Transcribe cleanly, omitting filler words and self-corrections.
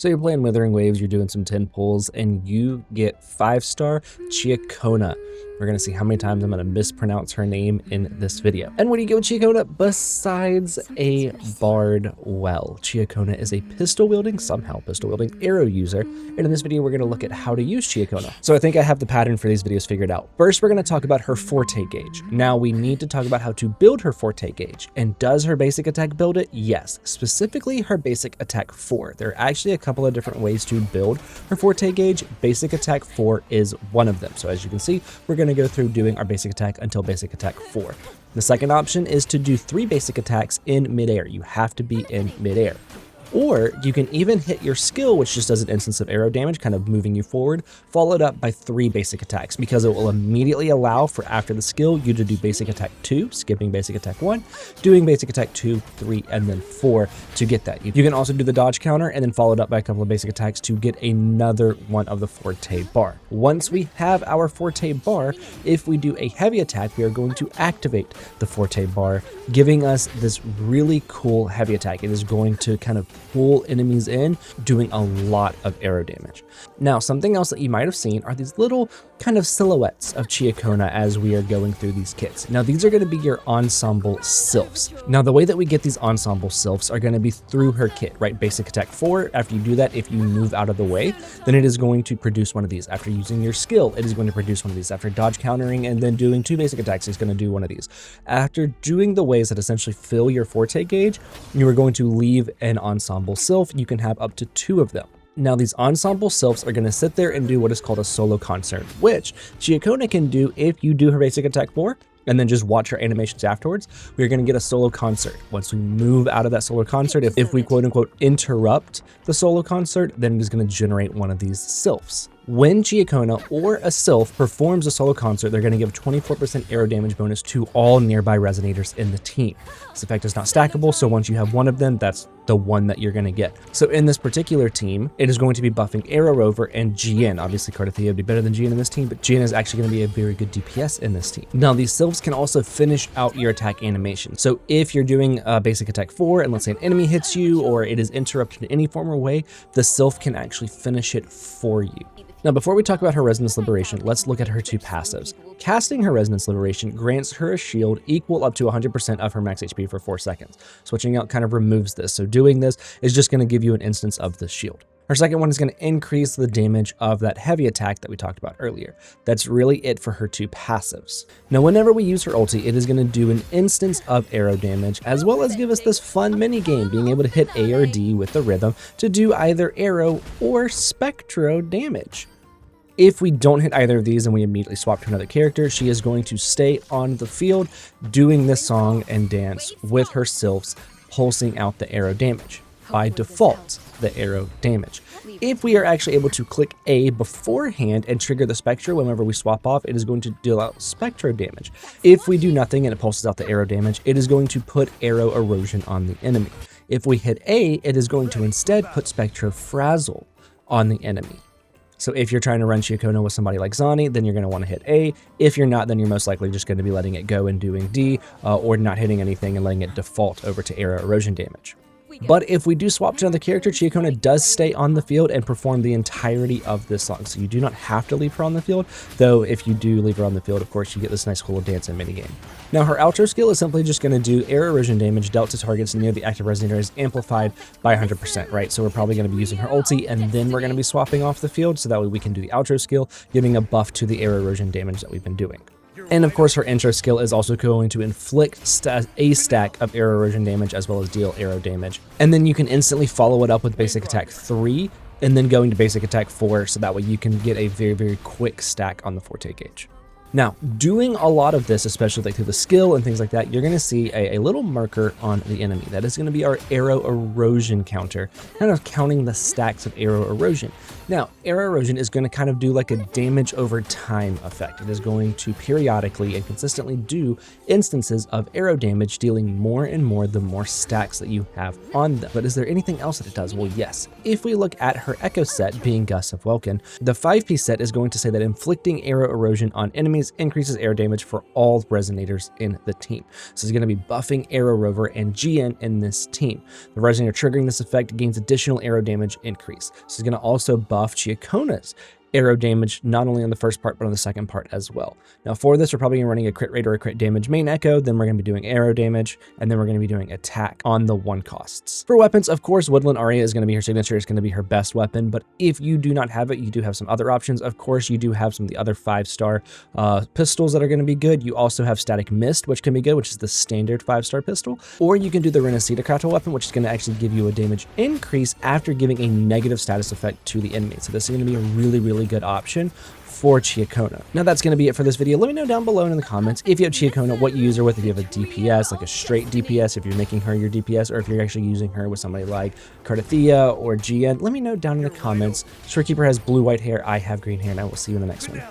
So you're playing Withering Waves, you're doing some 10 pulls, and you get 5-star Ciaccona. We're gonna see how many times I'm gonna mispronounce her name in this video. And what do you get with Ciaccona besides a BARD well? Ciaccona is a pistol-wielding, somehow pistol-wielding arrow user, and in this video we're gonna look at how to use Ciaccona. So I think I have the pattern for these videos figured out. First, we're gonna talk about her forte gauge. Now we need to talk about how to build her forte gauge. And does her basic attack build it? Yes, specifically her basic attack 4. There are actually a couple of different ways to build her forte gauge. Basic attack 4 is one of them. So as you can see, we're going to go through doing our basic attack until basic attack 4. The second option is to do 3 basic attacks in midair. You have to be in midair. Or you can even hit your skill, which just does an instance of arrow damage, kind of moving you forward, followed up by 3 basic attacks, because it will immediately allow for after the skill you to do basic attack 2, skipping basic attack 1, doing basic attack 2, 3, and then 4 to get that. You can also do the dodge counter and then followed up by a couple of basic attacks to get another one of the forte bar. Once we have our forte bar, if we do a heavy attack, we are going to activate the forte bar, giving us this really cool heavy attack. It is going to kind of pull enemies in, doing a lot of arrow damage. Now, something else that you might have seen are these little kind of silhouettes of Ciaccona as we are going through these kits. Now, these are going to be your ensemble sylphs. Now, the way that we get these ensemble sylphs are going to be through her kit, right? Basic attack 4. After you do that, if you move out of the way, then it is going to produce one of these. After using your skill, it is going to produce one of these. After dodge countering and then doing 2 basic attacks, it's going to do one of these. After doing the ways that essentially fill your forte gauge, you are going to leave an ensemble sylph. You can have up to 2 of them. Now, these ensemble sylphs are going to sit there and do what is called a solo concert, which Ciaccona can do if you do her basic attack 4 and then just watch her animations afterwards. We're going to get a solo concert. Once we move out of that solo concert, if we quote unquote interrupt the solo concert, then it is going to generate one of these sylphs. When Ciaccona or a sylph performs a solo concert, they're going to give 24% arrow damage bonus to all nearby resonators in the team. This effect is not stackable, so once you have one of them, that's the one that you're going to get. So in this particular team, it is going to be buffing Arrow Rover and GN. Obviously, Cardathea would be better than GN in this team, but GN is actually going to be a very good DPS in this team. Now, these sylphs can also finish out your attack animation. So if you're doing a basic attack 4, and let's say an enemy hits you, or it is interrupted in any form or way, the sylph can actually finish it for you. Now, before we talk about her Resonance Liberation, let's look at her 2 passives. Casting her Resonance Liberation grants her a shield equal up to 100% of her max HP for 4 seconds. Switching out kind of removes this, so doing this is just going to give you an instance of the shield. Her second one is going to increase the damage of that heavy attack that we talked about earlier. That's really it for her 2 passives. Now, whenever we use her ulti, it is going to do an instance of arrow damage, as well as give us this fun mini game, being able to hit A or D with the rhythm to do either arrow or spectro damage. If we don't hit either of these and we immediately swap to another character, she is going to stay on the field doing this song and dance with her sylphs, pulsing out the arrow damage. By default, the arrow damage. If we are actually able to click A beforehand and trigger the Spectro whenever we swap off, it is going to deal out Spectro damage. If we do nothing and it pulses out the arrow damage, it is going to put arrow erosion on the enemy. If we hit A, it is going to instead put Spectro frazzle on the enemy. So if you're trying to run Ciaccona with somebody like Zani, then you're going to want to hit A. If you're not, then you're most likely just going to be letting it go and doing D, or not hitting anything and letting it default over to arrow erosion damage. But if we do swap to another character, Ciaccona does stay on the field and perform the entirety of this song. So you do not have to leave her on the field, though if you do leave her on the field, of course, you get this nice cool dance and minigame. Now, her outro skill is simply just going to do arrow erosion damage dealt to targets near the active resonator is amplified by 100%, right? So we're probably going to be using her ulti, and then we're going to be swapping off the field, so that way we can do the outro skill, giving a buff to the arrow erosion damage that we've been doing. And of course, her intro skill is also going to inflict a stack of arrow erosion damage as well as deal arrow damage. And then you can instantly follow it up with basic attack 3 and then going to basic attack 4, so that way you can get a very, very quick stack on the forte gauge. Now, doing a lot of this, especially like through the skill and things like that, you're going to see a little marker on the enemy. That is going to be our arrow erosion counter, kind of counting the stacks of arrow erosion. Now, arrow erosion is going to kind of do like a damage over time effect. It is going to periodically and consistently do instances of arrow damage, dealing more and more the more stacks that you have on them. But is there anything else that it does? Well, yes. If we look at her Echo set, being Gus of Welkin, the 5-piece set is going to say that inflicting arrow erosion on enemies enemies, increases arrow damage for all resonators in the team. So it's going to be buffing Arrow Rover and GN in this team. The resonator triggering this effect gains additional arrow damage increase. So it's going to also buff Ciaccona's arrow damage, not only on the first part, but on the second part as well. Now for this, we're probably gonna be running a crit rate or a crit damage main echo, then we're gonna be doing arrow damage, and then we're gonna be doing attack on the 1 costs. For weapons, of course, Woodland Aria is gonna be her signature, it's gonna be her best weapon, but if you do not have it, you do have some other options. Of course, you do have some of the other 5-star pistols that are gonna be good. You also have Static Mist, which can be good, which is the standard 5-star pistol, or you can do the Renacita Kratel weapon, which is gonna actually give you a damage increase after giving a negative status effect to the enemy. So this is gonna be a really good option for Ciaccona. Now that's going to be it for this video. Let me know down below in the comments if you have Ciaccona, what you use her with, if you have a DPS, like a straight DPS, if you're making her your DPS, or if you're actually using her with somebody like Cardathea or GN. Let me know down in the comments. Storekeeper has blue-white hair, I have green hair, and I will see you in the next one.